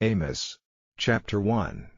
Amos. Chapter 1.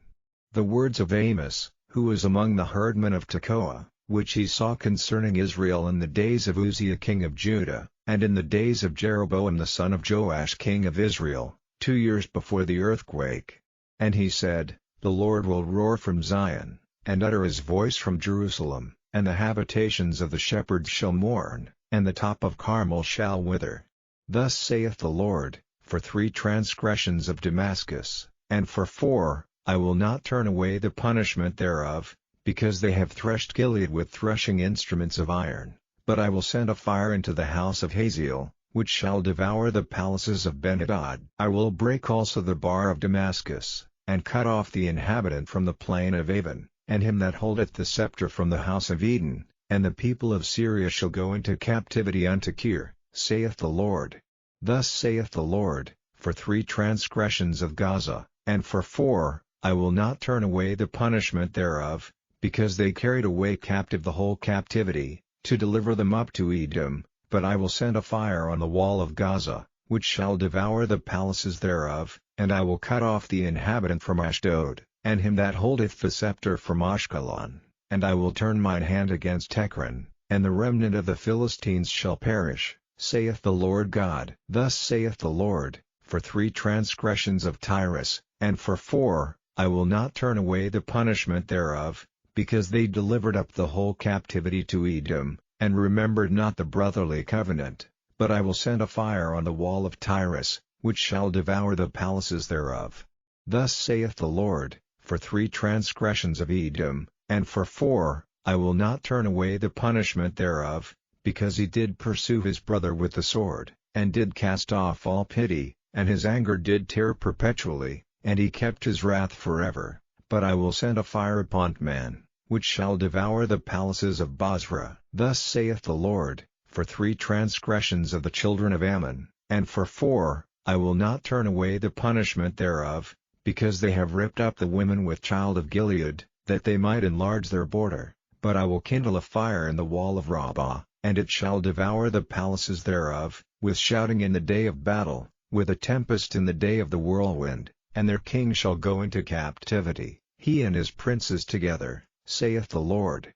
The words of Amos, who was among the herdmen of Tekoa, which he saw concerning Israel in the days of Uzziah king of Judah, and in the days of Jeroboam the son of Joash king of Israel, 2 years before the earthquake. And he said, The Lord will roar from Zion, and utter his voice from Jerusalem, and the habitations of the shepherds shall mourn, and the top of Carmel shall wither. Thus saith the Lord, for 3 transgressions of Damascus, and for 4, I will not turn away the punishment thereof, because they have threshed Gilead with threshing instruments of iron, but I will send a fire into the house of Hazael, which shall devour the palaces of Ben-Hadad. I will break also the bar of Damascus, and cut off the inhabitant from the plain of Avon, and him that holdeth the scepter from the house of Eden, and the people of Syria shall go into captivity unto Kir, saith the Lord. Thus saith the Lord, for 3 transgressions of Gaza, and for 4, I will not turn away the punishment thereof, because they carried away captive the whole captivity, to deliver them up to Edom, but I will send a fire on the wall of Gaza, which shall devour the palaces thereof, and I will cut off the inhabitant from Ashdod, and him that holdeth the scepter from Ashkelon, and I will turn mine hand against Ekron, and the remnant of the Philistines shall perish, saith the Lord God. Thus saith the Lord, for 3 transgressions of Tyrus, and for 4, I will not turn away the punishment thereof, because they delivered up the whole captivity to Edom, and remembered not the brotherly covenant, but I will send a fire on the wall of Tyrus, which shall devour the palaces thereof. Thus saith the Lord, for 3 transgressions of Edom, and for 4, I will not turn away the punishment thereof, because he did pursue his brother with the sword, and did cast off all pity, and his anger did tear perpetually, and he kept his wrath forever. But I will send a fire upon man, which shall devour the palaces of Bozrah. Thus saith the Lord, for 3 transgressions of the children of Ammon, and for 4, I will not turn away the punishment thereof, because they have ripped up the women with child of Gilead, that they might enlarge their border. But I will kindle a fire in the wall of Rabbah, and it shall devour the palaces thereof, with shouting in the day of battle, with a tempest in the day of the whirlwind, and their king shall go into captivity, he and his princes together, saith the Lord.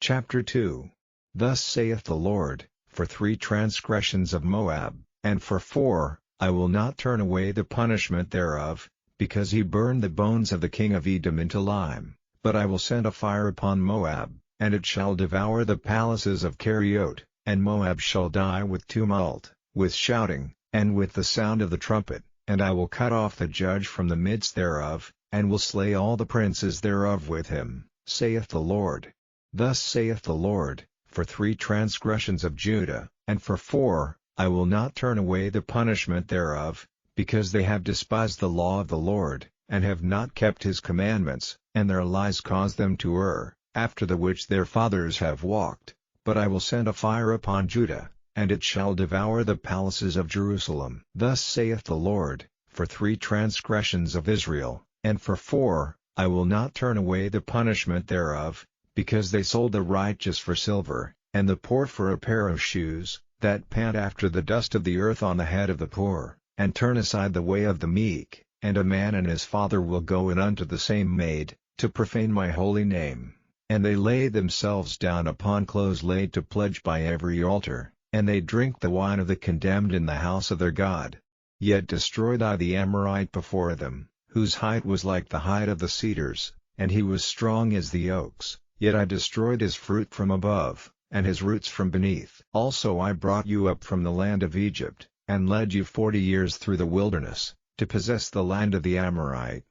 Chapter 2. Thus saith the Lord, for 3 transgressions of Moab, and for 4, I will not turn away the punishment thereof, because he burned the bones of the king of Edom into lime, but I will send a fire upon Moab, and it shall devour the palaces of Keriot, and Moab shall die with tumult, with shouting, and with the sound of the trumpet, and I will cut off the judge from the midst thereof, and will slay all the princes thereof with him, saith the Lord. Thus saith the Lord, for 3 transgressions of Judah, and for 4, I will not turn away the punishment thereof, because they have despised the law of the Lord, and have not kept his commandments, and their lies cause them to err, after the which their fathers have walked. But I will send a fire upon Judah, and it shall devour the palaces of Jerusalem. Thus saith the Lord, for 3 transgressions of Israel, and for 4, I will not turn away the punishment thereof, because they sold the righteous for silver, and the poor for a pair of shoes, that pant after the dust of the earth on the head of the poor, and turn aside the way of the meek. And a man and his father will go in unto the same maid, to profane my holy name. And they lay themselves down upon clothes laid to pledge by every altar, and they drink the wine of the condemned in the house of their God. Yet destroyed I the Amorite before them, whose height was like the height of the cedars, and he was strong as the oaks, yet I destroyed his fruit from above, and his roots from beneath. Also I brought you up from the land of Egypt, and led you 40 years through the wilderness, to possess the land of the Amorite.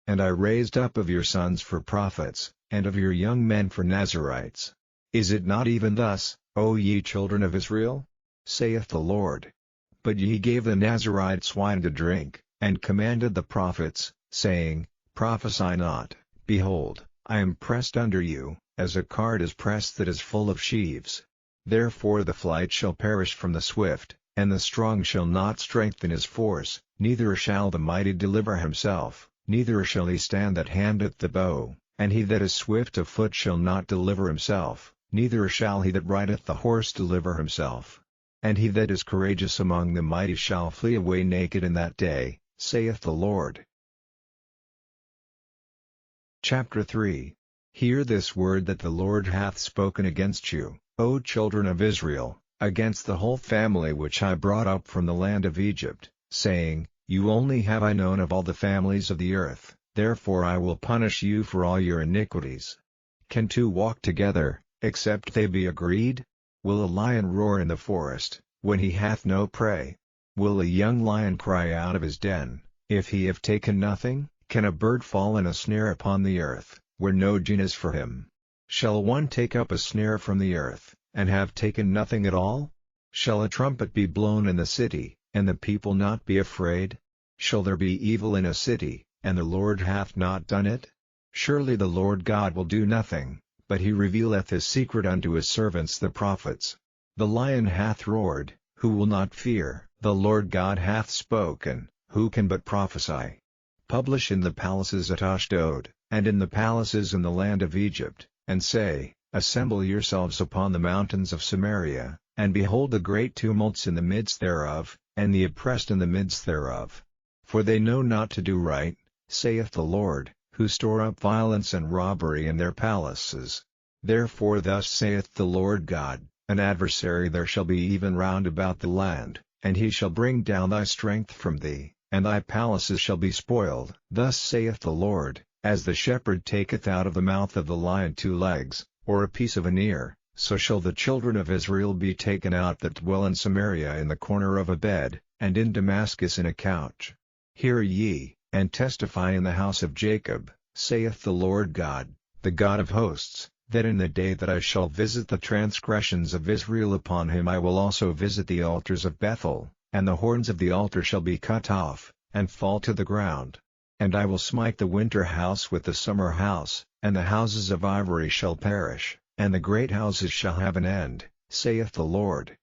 And I raised up of your sons for prophets, and of your young men for Nazarites. Is it not even thus, O ye children of Israel? Saith the Lord. But ye gave the Nazarites wine to drink, and commanded the prophets, saying, Prophesy not. Behold, I am pressed under you, as a cart is pressed that is full of sheaves. Therefore the flight shall perish from the swift, and the strong shall not strengthen his force, neither shall the mighty deliver himself, neither shall he stand that handeth the bow, and he that is swift of foot shall not deliver himself, neither shall he that rideth the horse deliver himself. and he that is courageous among the mighty shall flee away naked in that day, saith the Lord. Chapter 3. Hear this word that the Lord hath spoken against you, O children of Israel, against the whole family which I brought up from the land of Egypt, saying, You only have I known of all the families of the earth, therefore I will punish you for all your iniquities. Can two walk together, except they be agreed? Will a lion roar in the forest, when he hath no prey? Will a young lion cry out of his den, if he have taken nothing? Can a bird fall in a snare upon the earth, where no gin is for him? Shall one take up a snare from the earth, and have taken nothing at all? Shall a trumpet be blown in the city, and the people not be afraid? Shall there be evil in a city, and the Lord hath not done it? Surely the Lord God will do nothing, but he revealeth his secret unto his servants the prophets. The lion hath roared, who will not fear? The Lord God hath spoken, who can but prophesy? Publish in the palaces at Ashdod, and in the palaces in the land of Egypt, and say, Assemble yourselves upon the mountains of Samaria, and behold the great tumults in the midst thereof, and the oppressed in the midst thereof. For they know not to do right, saith the Lord, who store up violence and robbery in their palaces. Therefore thus saith the Lord God, An adversary there shall be even round about the land, and he shall bring down thy strength from thee, and thy palaces shall be spoiled. Thus saith the Lord, As the shepherd taketh out of the mouth of the lion 2 legs, or a piece of an ear, so shall the children of Israel be taken out that dwell in Samaria in the corner of a bed, and in Damascus in a couch. Hear ye, and testify in the house of Jacob, saith the Lord God, the God of hosts, that in the day that I shall visit the transgressions of Israel upon him I will also visit the altars of Bethel, and the horns of the altar shall be cut off, and fall to the ground. And I will smite the winter house with the summer house, and the houses of ivory shall perish, and the great houses shall have an end, saith the Lord.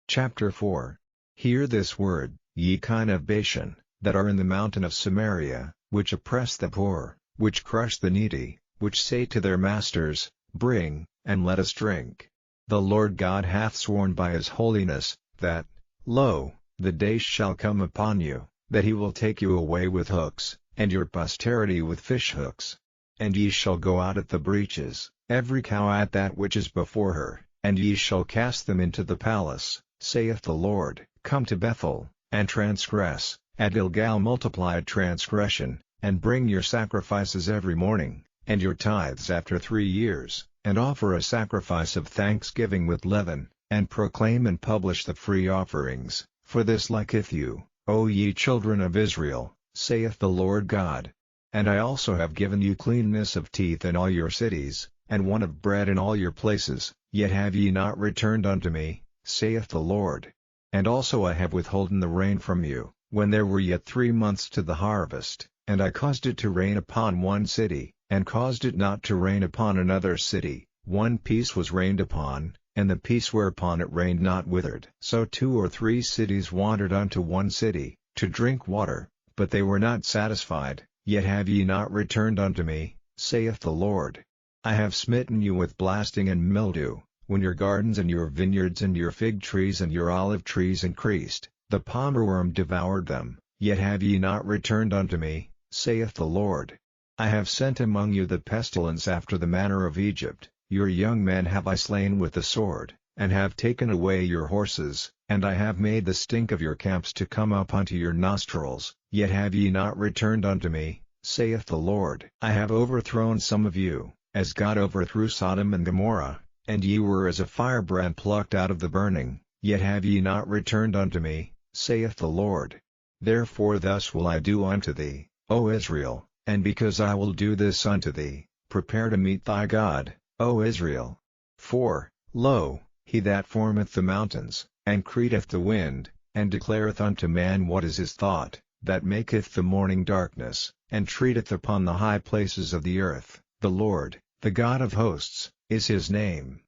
Chapter 4. Hear this word, ye kine of Bashan, that are in the mountain of Samaria, which oppress the poor, which crush the needy, which say to their masters, Bring, and let us drink. The Lord God hath sworn by his holiness, that, lo, the days shall come upon you, that he will take you away with hooks, and your posterity with fish hooks. And ye shall go out at the breaches, every cow at that which is before her, and ye shall cast them into the palace, saith the Lord. Come to Bethel, and transgress, at Gilgal multiply transgression, and bring your sacrifices every morning, and your tithes after 3 years, and offer a sacrifice of thanksgiving with leaven, and proclaim and publish the free offerings, for this liketh you, O ye children of Israel, saith the Lord God. And I also have given you cleanness of teeth in all your cities, and want of bread in all your places, yet have ye not returned unto me, saith the Lord. And also I have withholden the rain from you, when there were yet 3 months to the harvest, and I caused it to rain upon one city, and caused it not to rain upon another city. One piece was rained upon, and the piece whereupon it rained not withered. So 2 or 3 cities wandered unto one city, to drink water, but they were not satisfied, yet have ye not returned unto me, saith the Lord. I have smitten you with blasting and mildew, when your gardens and your vineyards and your fig trees and your olive trees increased, the palmerworm devoured them, yet have ye not returned unto me, saith the Lord. I have sent among you the pestilence after the manner of Egypt, your young men have I slain with the sword, and have taken away your horses, and I have made the stink of your camps to come up unto your nostrils, yet have ye not returned unto me, saith the Lord. I have overthrown some of you, as God overthrew Sodom and Gomorrah, and ye were as a firebrand plucked out of the burning, yet have ye not returned unto me, saith the Lord. Therefore thus will I do unto thee, O Israel, and because I will do this unto thee, prepare to meet thy God, O Israel. For, lo, he that formeth the mountains, and createth the wind, and declareth unto man what is his thought, that maketh the morning darkness, and treateth upon the high places of the earth, the Lord, the God of hosts, is his name.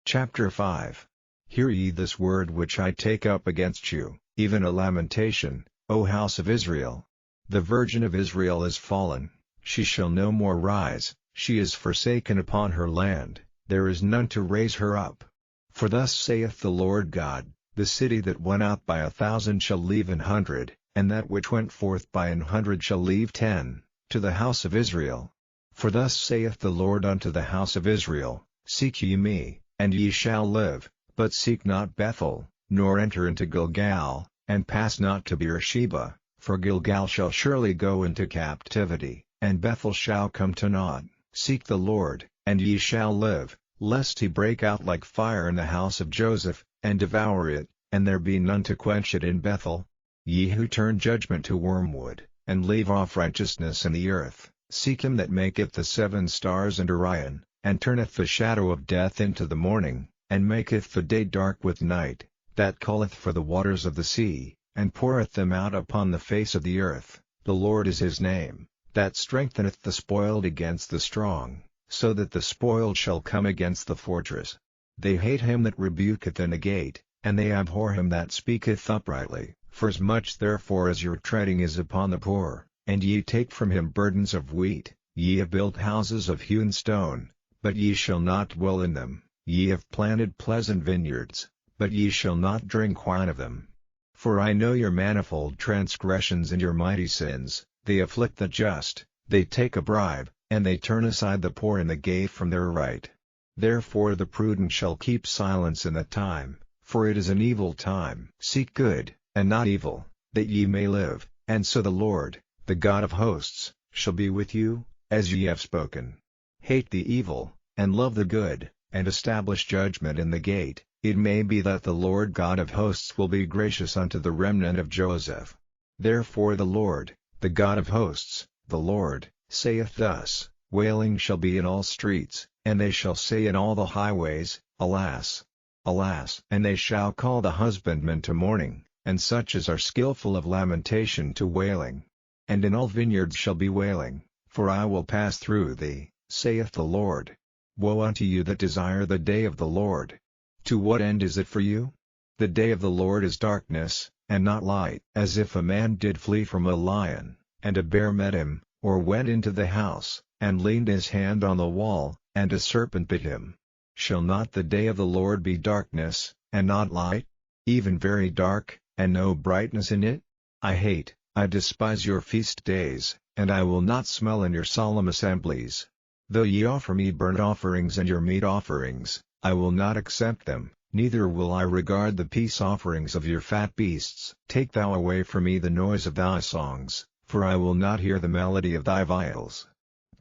Chapter 5. Hear ye this word which I take up against you, even a lamentation, O house of Israel. The virgin of Israel is fallen, she shall no more rise, she is forsaken upon her land, there is none to raise her up. For thus saith the Lord God, the city that went out by 1,000 shall leave 100, and that which went forth by 100 shall leave 10, to the house of Israel. For thus saith the Lord unto the house of Israel, Seek ye me, and ye shall live, but seek not Bethel, nor enter into Gilgal, and pass not to Beersheba, for Gilgal shall surely go into captivity, and Bethel shall come to naught. Seek the Lord, and ye shall live, lest he break out like fire in the house of Joseph, and devour it, and there be none to quench it in Bethel. Ye who turn judgment to wormwood, and leave off righteousness in the earth, seek him that maketh the 7 stars and Orion, and turneth the shadow of death into the morning, and maketh the day dark with night, that calleth for the waters of the sea, and poureth them out upon the face of the earth. The Lord is his name, that strengtheneth the spoiled against the strong, so that the spoiled shall come against the fortress. They hate him that rebuketh in the gate, and they abhor him that speaketh uprightly. Forasmuch therefore as your treading is upon the poor, and ye take from him burdens of wheat, ye have built houses of hewn stone, but ye shall not dwell in them. Ye have planted pleasant vineyards, but ye shall not drink wine of them. For I know your manifold transgressions and your mighty sins. They afflict the just, they take a bribe, and they turn aside the poor in the gate from their right. Therefore the prudent shall keep silence in that time, for it is an evil time. Seek good, and not evil, that ye may live, and so the Lord, the God of hosts, shall be with you, as ye have spoken. Hate the evil, and love the good, and establish judgment in the gate. It may be that the Lord God of hosts will be gracious unto the remnant of Joseph. Therefore the Lord, the God of hosts, the Lord, saith thus, Wailing shall be in all streets, and they shall say in all the highways, Alas! Alas! And they shall call the husbandmen to mourning, and such as are skillful of lamentation to wailing. And in all vineyards shall be wailing, for I will pass through thee, saith the Lord. Woe unto you that desire the day of the Lord! To what end is it for you? The day of the Lord is darkness, and not light. As if a man did flee from a lion, and a bear met him, or went into the house, and leaned his hand on the wall, and a serpent bit him. Shall not the day of the Lord be darkness, and not light? Even very dark, and no brightness in it? I despise your feast days, and I will not smell in your solemn assemblies. Though ye offer me burnt offerings and your meat offerings, I will not accept them, neither will I regard the peace offerings of your fat beasts. Take thou away from me the noise of thy songs, for I will not hear the melody of thy viols.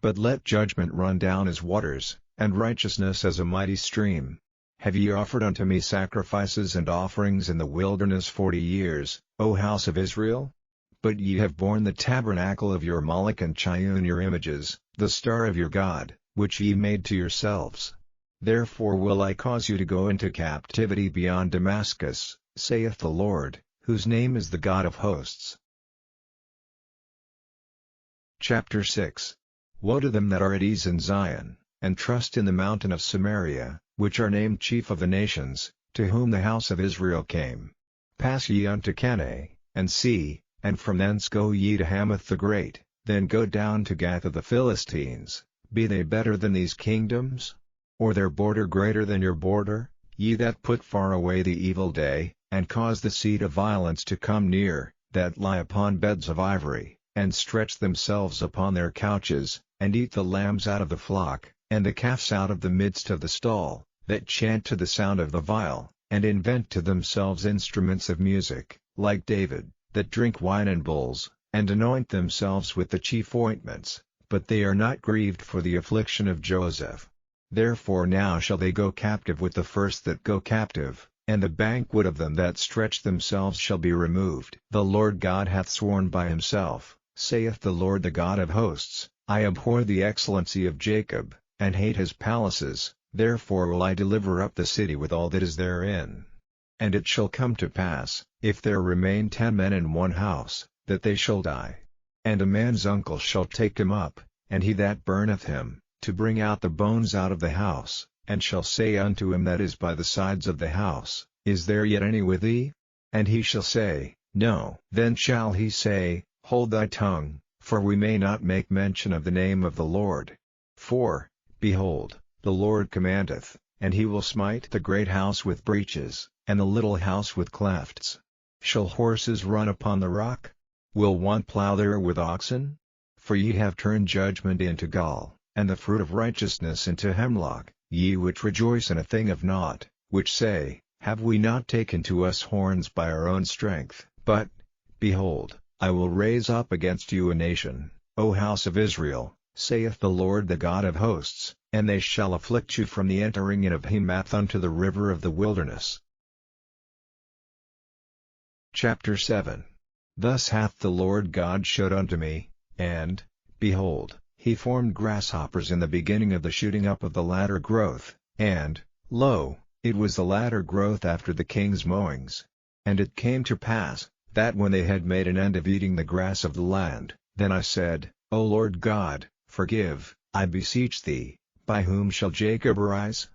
But let judgment run down as waters, and righteousness as a mighty stream. Have ye offered unto me sacrifices and offerings in the wilderness 40 years, O house of Israel? But ye have borne the tabernacle of your Moloch and Chiun your images, the star of your God, which ye made to yourselves. Therefore will I cause you to go into captivity beyond Damascus, saith the Lord, whose name is the God of hosts. Chapter 6. Woe to them that are at ease in Zion, and trust in the mountain of Samaria, which are named chief of the nations, to whom the house of Israel came. Pass ye unto Canaan, and see, and from thence go ye to Hamath the great, then go down to Gath of the Philistines. Be they better than these kingdoms? Or their border greater than your border? Ye that put far away the evil day, and cause the seat of violence to come near, that lie upon beds of ivory, and stretch themselves upon their couches, and eat the lambs out of the flock, and the calves out of the midst of the stall, that chant to the sound of the viol, and invent to themselves instruments of music, like David, that drink wine in bowls, and anoint themselves with the chief ointments, but they are not grieved for the affliction of Joseph. Therefore now shall they go captive with the first that go captive, and the banquet of them that stretch themselves shall be removed. The Lord God hath sworn by himself, saith the Lord the God of hosts, I abhor the excellency of Jacob, and hate his palaces, therefore will I deliver up the city with all that is therein. And it shall come to pass, if there remain 10 men in one house, that they shall die. And a man's uncle shall take him up, and he that burneth him, to bring out the bones out of the house, and shall say unto him that is by the sides of the house, Is there yet any with thee? And he shall say, No. Then shall he say, Hold thy tongue, for we may not make mention of the name of the Lord. For, behold, The Lord commandeth, and he will smite the great house with breaches, and the little house with clefts. Shall horses run upon the rock? Will one plow there with oxen? For ye have turned judgment into gall, and the fruit of righteousness into hemlock, ye which rejoice in a thing of naught, which say, Have we not taken to us horns by our own strength? But, behold, I will raise up against you a nation, O house of Israel, saith the Lord the God of hosts, and they shall afflict you from the entering in of Hamath unto the river of the wilderness. Chapter 7. Thus hath the Lord God showed unto me, and, behold, He formed grasshoppers in the beginning of the shooting up of the latter growth, and, lo, it was the latter growth after the king's mowings. And it came to pass, that when they had made an end of eating the grass of the land, then I said, O Lord God, forgive, I beseech thee, by whom shall Jacob arise?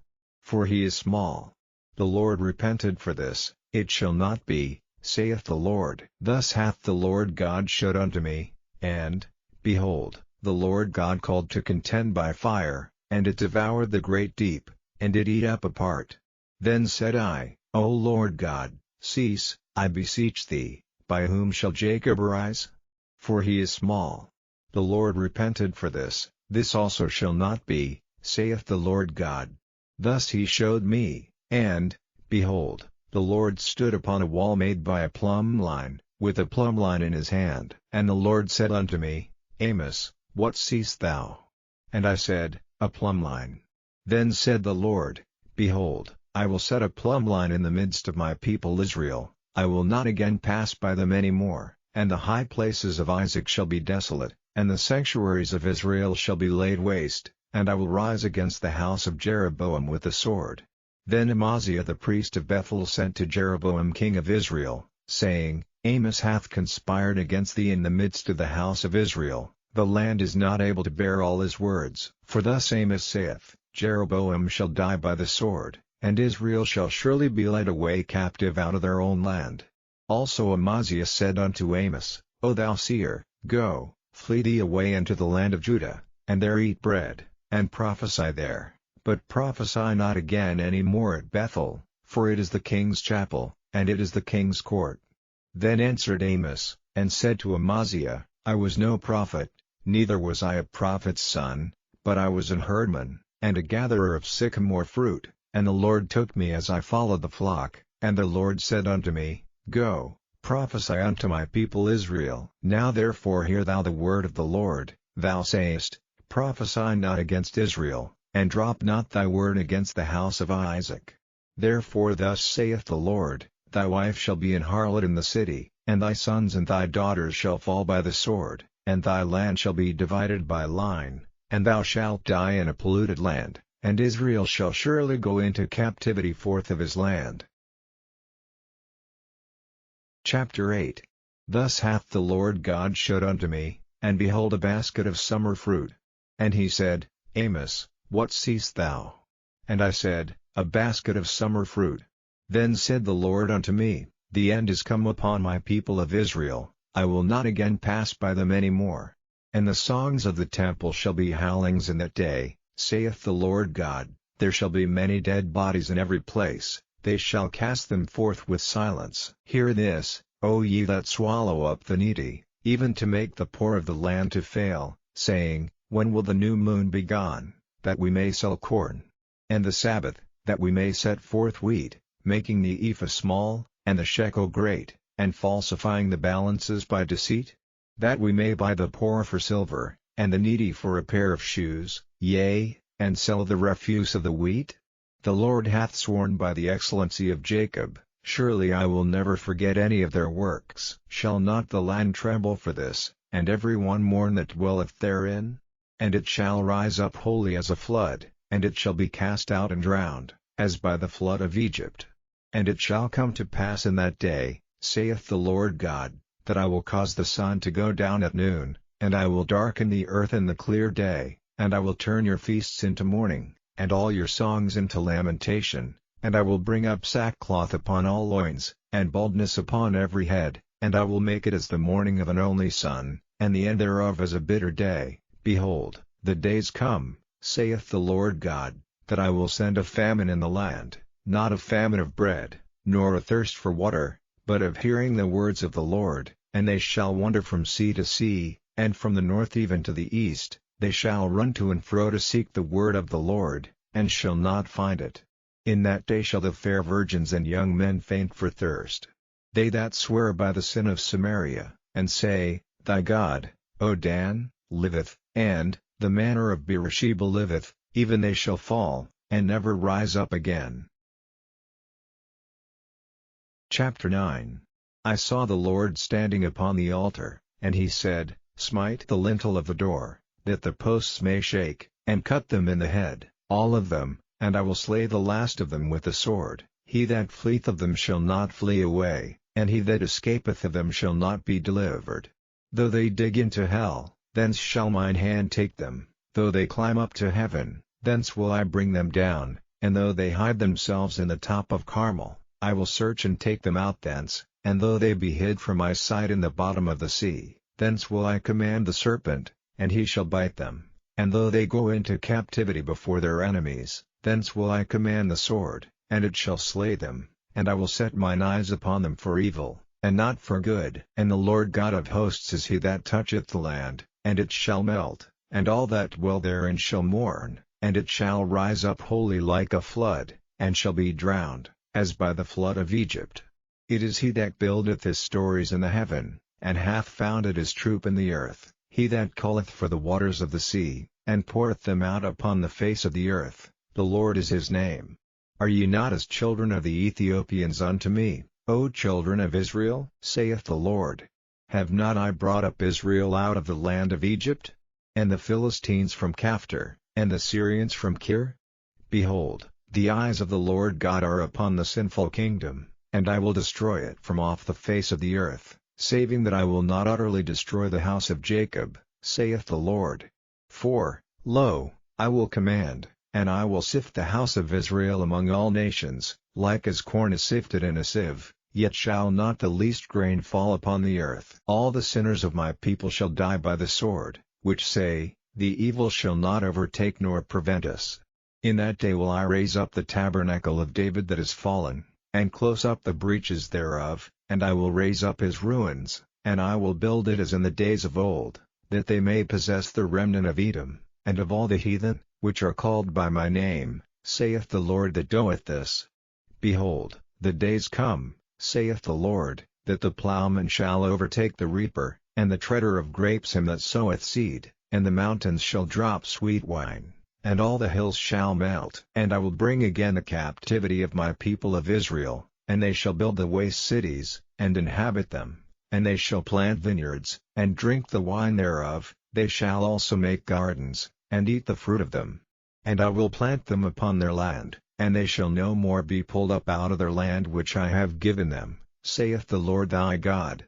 For he is small. The Lord repented for this, it shall not be, saith the Lord. Thus hath the Lord God showed unto me, and, behold, the Lord God called to contend by fire, and it devoured the great deep, and did eat up a part. Then said I, O Lord God, cease, I beseech thee, by whom shall Jacob arise? For he is small. The Lord repented for this also shall not be, saith the Lord God. Thus he showed me, and, behold, the Lord stood upon a wall made by a plumb line, with a plumb line in his hand. And the Lord said unto me, Amos, what seest thou? And I said, A plumb line. Then said the Lord, Behold, I will set a plumb line in the midst of my people Israel, I will not again pass by them any more, and the high places of Isaac shall be desolate, and the sanctuaries of Israel shall be laid waste, and I will rise against the house of Jeroboam with the sword. Then Amaziah the priest of Bethel sent to Jeroboam king of Israel, saying, Amos hath conspired against thee in the midst of the house of Israel, the land is not able to bear all his words. For thus Amos saith, Jeroboam shall die by the sword, and Israel shall surely be led away captive out of their own land. Also Amaziah said unto Amos, O thou seer, go, flee thee away into the land of Judah, and there eat bread, and prophesy there, but prophesy not again any more at Bethel, for it is the king's chapel, and it is the king's court. Then answered Amos, and said to Amaziah, I was no prophet, neither was I a prophet's son, but I was an herdman, and a gatherer of sycamore fruit, and the Lord took me as I followed the flock, and the Lord said unto me, Go, prophesy unto my people Israel. Now therefore hear thou the word of the Lord, thou sayest, Prophesy not against Israel, and drop not thy word against the house of Isaac. Therefore thus saith the Lord, Thy wife shall be an harlot in the city, and thy sons and thy daughters shall fall by the sword, and thy land shall be divided by line, and thou shalt die in a polluted land, and Israel shall surely go into captivity forth of his land. Chapter 8. Thus hath the Lord God showed unto me, and behold a basket of summer fruit. And he said, Amos, what seest thou? And I said, A basket of summer fruit. Then said the Lord unto me, The end is come upon my people of Israel, I will not again pass by them any more. And the songs of the temple shall be howlings in that day, saith the Lord God, there shall be many dead bodies in every place, they shall cast them forth with silence. Hear this, O ye that swallow up the needy, even to make the poor of the land to fail, saying, When will the new moon be gone, that we may sell corn? And the Sabbath, that we may set forth wheat, making the ephah small, and the shekel great, and falsifying the balances by deceit? That we may buy the poor for silver, and the needy for a pair of shoes, yea, and sell the refuse of the wheat? The Lord hath sworn by the excellency of Jacob, surely I will never forget any of their works. Shall not the land tremble for this, and every one mourn that dwelleth therein? And it shall rise up wholly as a flood, and it shall be cast out and drowned, as by the flood of Egypt. And it shall come to pass in that day, saith the Lord God, that I will cause the sun to go down at noon, and I will darken the earth in the clear day, and I will turn your feasts into mourning, and all your songs into lamentation, and I will bring up sackcloth upon all loins, and baldness upon every head, and I will make it as the mourning of an only son, and the end thereof as a bitter day. Behold, the days come, saith the Lord God, that I will send a famine in the land, not a famine of bread, nor a thirst for water, but of hearing the words of the Lord, and they shall wander from sea to sea, and from the north even to the east, they shall run to and fro to seek the word of the Lord, and shall not find it. In that day shall the fair virgins and young men faint for thirst. They that swear by the sin of Samaria, and say, Thy God, O Dan, liveth, and the manor of Beersheba liveth, even they shall fall, and never rise up again. Chapter 9. I saw the Lord standing upon the altar, and he said, Smite the lintel of the door, that the posts may shake, and cut them in the head, all of them, and I will slay the last of them with the sword. He that fleeth of them shall not flee away, and he that escapeth of them shall not be delivered. Though they dig into hell, thence shall mine hand take them, though they climb up to heaven, thence will I bring them down, and though they hide themselves in the top of Carmel, I will search and take them out thence, and though they be hid from my sight in the bottom of the sea, thence will I command the serpent, and he shall bite them, and though they go into captivity before their enemies, thence will I command the sword, and it shall slay them, and I will set mine eyes upon them for evil, and not for good. And the Lord God of hosts is he that toucheth the land, and it shall melt, and all that dwell therein shall mourn, and it shall rise up wholly like a flood, and shall be drowned, as by the flood of Egypt. It is he that buildeth his stories in the heaven, and hath founded his troop in the earth, he that calleth for the waters of the sea, and poureth them out upon the face of the earth. The Lord is his name. Are ye not as children of the Ethiopians unto me, O children of Israel? saith the Lord. Have not I brought up Israel out of the land of Egypt? And the Philistines from Caphtor, and the Syrians from Kir? Behold, the eyes of the Lord God are upon the sinful kingdom, and I will destroy it from off the face of the earth, saving that I will not utterly destroy the house of Jacob, saith the Lord. For, lo, I will command, and I will sift the house of Israel among all nations, like as corn is sifted in a sieve, yet shall not the least grain fall upon the earth. All the sinners of my people shall die by the sword, which say, The evil shall not overtake nor prevent us. In that day will I raise up the tabernacle of David that is fallen, and close up the breaches thereof, and I will raise up his ruins, and I will build it as in the days of old, that they may possess the remnant of Edom, and of all the heathen, which are called by my name, saith the Lord that doeth this. Behold, the days come, saith the Lord, that the plowman shall overtake the reaper, and the treader of grapes him that soweth seed, and the mountains shall drop sweet wine, and all the hills shall melt. And I will bring again the captivity of my people of Israel, and they shall build the waste cities, and inhabit them, and they shall plant vineyards, and drink the wine thereof. They shall also make gardens, and eat the fruit of them. And I will plant them upon their land, and they shall no more be pulled up out of their land which I have given them, saith the Lord thy God.